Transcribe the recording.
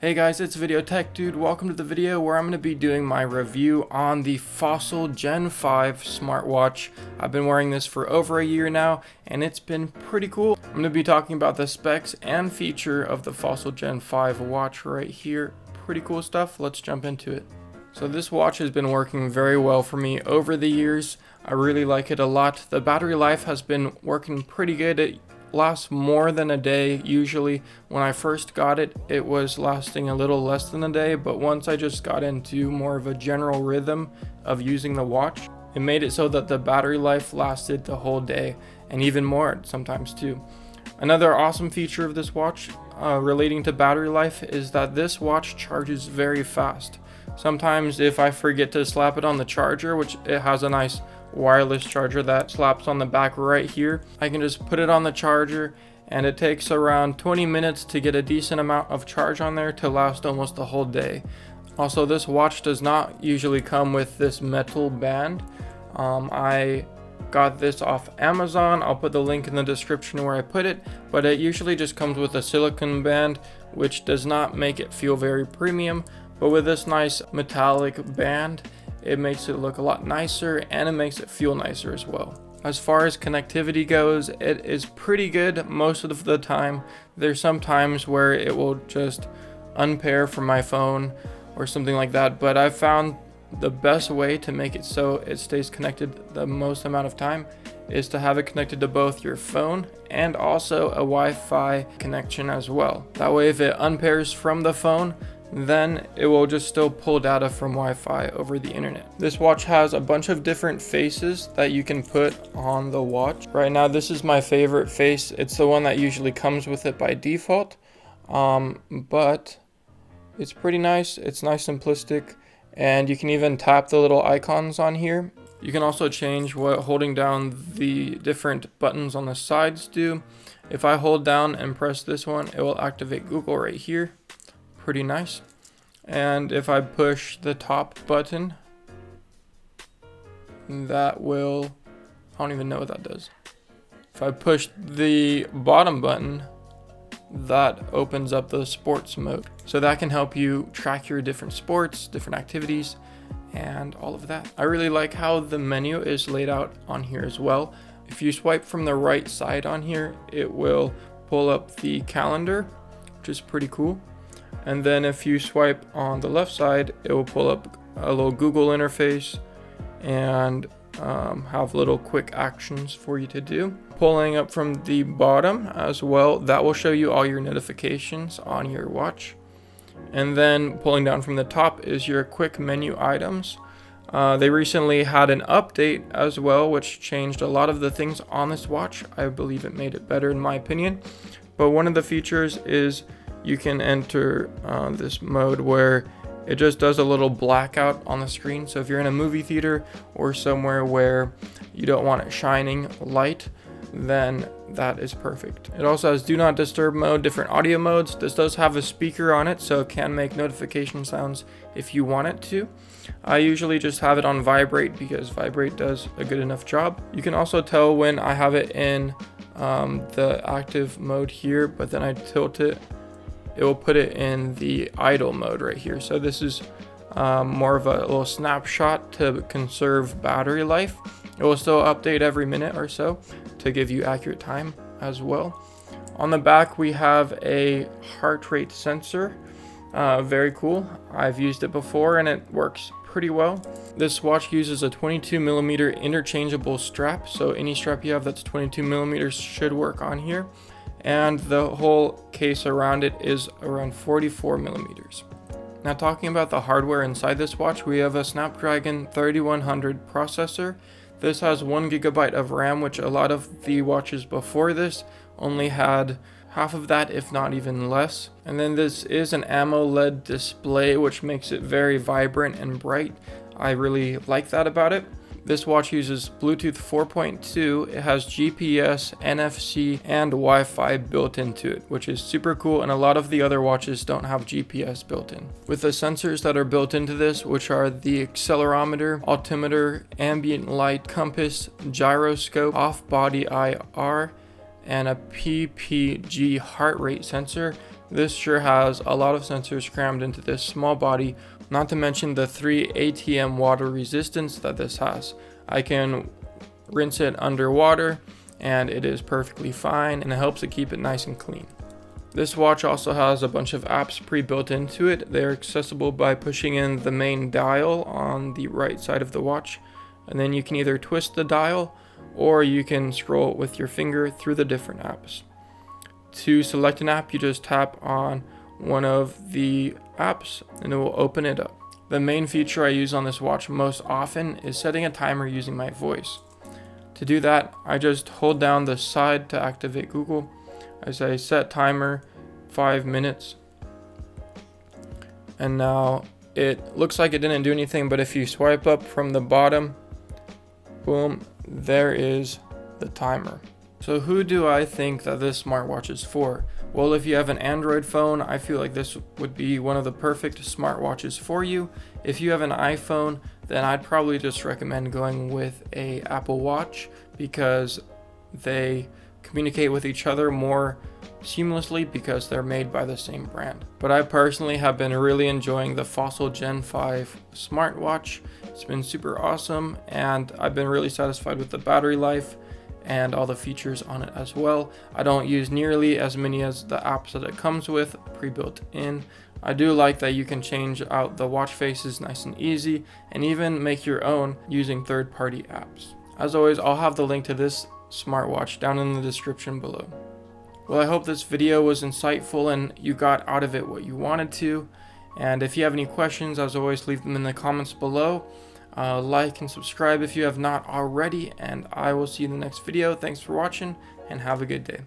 Hey guys, it's videotechdude. Welcome to the video where I'm going to be doing my review on the Fossil Gen 5 smartwatch. I've been wearing this for over a year now and it's been pretty cool. I'm going to be talking about the specs and feature of the Fossil Gen 5 watch right here. Pretty cool stuff. Let's jump into it. So this watch has been working very well for me over the years. I really like it a lot. The battery life has been working pretty good. It lasts more than a day usually. When I first got it, it was lasting a little less than a day, but once I just got into more of a general rhythm of using the watch, it made it so that the battery life lasted the whole day and even more sometimes too. Another awesome feature of this watch relating to battery life is that this watch charges very fast. Sometimes if I forget to slap it on the charger, which it has a nice wireless charger that slaps on the back right here, I can just put it on the charger and it takes around 20 minutes to get a decent amount of charge on there to last almost the whole day. Also, this watch does not usually come with this metal band. I got this off Amazon. I'll put the link in the description where I put it, but it usually just comes with a silicone band, which does not make it feel very premium. But with this nice metallic band, it makes it look a lot nicer and it makes it feel nicer as well. As far as connectivity goes, it is pretty good most of the time. There's some times where it will just unpair from my phone or something like that, but I've found the best way to make it so it stays connected the most amount of time is to have it connected to both your phone and also a Wi-Fi connection as well. That way if it unpairs from the phone, then it will just still pull data from Wi-Fi over the internet. This watch has a bunch of different faces that you can put on the watch. Right now this is my favorite face. It's the one that usually comes with it by default, but it's pretty nice. It's nice, simplistic, and you can even tap the little icons on here. You can also change what holding down the different buttons on the sides do. If I hold down and press this one, it will activate Google right here. Pretty nice. And if I push the top button, that will, I don't even know what that does. If I push the bottom button, that opens up the sports mode. So that can help you track your different sports, different activities, and all of that. I really like how the menu is laid out on here as well. If you swipe from the right side on here, it will pull up the calendar, which is pretty cool. And then if you swipe on the left side, it will pull up a little Google interface and have little quick actions for you to do. Pulling up from the bottom as well, that will show you all your notifications on your watch. And then pulling down from the top is your quick menu items. They recently had an update as well, which changed a lot of the things on this watch. I believe it made it better in my opinion. But one of the features is you can enter this mode where it just does a little blackout on the screen. So if you're in a movie theater or somewhere where you don't want it shining light, then that is perfect. It also has do not disturb mode, different audio modes. This does have a speaker on it, so it can make notification sounds if you want it to. I usually just have it on vibrate because vibrate does a good enough job. You can also tell when I have it in the active mode here, but then I tilt it, it will put it in the idle mode right here. So this is more of a little snapshot to conserve battery life. It will still update every minute or so to give you accurate time as well. On the back we have a heart rate sensor. Very cool. I've used it before and it works pretty well. This watch uses a 22mm interchangeable strap, so any strap you have that's 22mm should work on here. And the whole case around it is around 44mm. Now talking about the hardware inside this watch, we have a Snapdragon 3100 processor. This has 1GB of RAM, which a lot of the watches before this only had half of that, if not even less. And then this is an AMOLED display, which makes it very vibrant and bright. I really like that about it. This watch uses Bluetooth 4.2, it has GPS, NFC, and Wi-Fi built into it, which is super cool, and a lot of the other watches don't have GPS built in. With the sensors that are built into this, which are the accelerometer, altimeter, ambient light, compass, gyroscope, off-body IR, and a PPG heart rate sensor, This sure has a lot of sensors crammed into this small body, not to mention the 3 ATM water resistance that this has. I can rinse it underwater and it is perfectly fine, and it helps to keep it nice and clean. This watch also has a bunch of apps pre-built into it. They're accessible by pushing in the main dial on the right side of the watch, and then you can either twist the dial or you can scroll with your finger through the different apps. To select an app, you just tap on one of the apps and it will open it up. The main feature I use on this watch most often is setting a timer using my voice. To do that, I just hold down the side to activate Google. I say set timer 5 minutes. And now it looks like it didn't do anything, but if you swipe up from the bottom, boom, there is the timer. So who do I think that this smartwatch is for? Well, if you have an Android phone, I feel like this would be one of the perfect smartwatches for you. If you have an iPhone, then I'd probably just recommend going with a Apple Watch because they communicate with each other more seamlessly because they're made by the same brand. But I personally have been really enjoying the Fossil Gen 5 smartwatch. It's been super awesome, and I've been really satisfied with the battery life and all the features on it as well. I don't use nearly as many as the apps that it comes with pre-built in. I do like that you can change out the watch faces nice and easy, and even make your own using third-party apps. As always, I'll have the link to this smartwatch down in the description below. Well, I hope this video was insightful and you got out of it what you wanted to. And if you have any questions, as always, leave them in the comments below. Like and subscribe if you have not already, and I will see you in the next video. Thanks for watching and have a good day.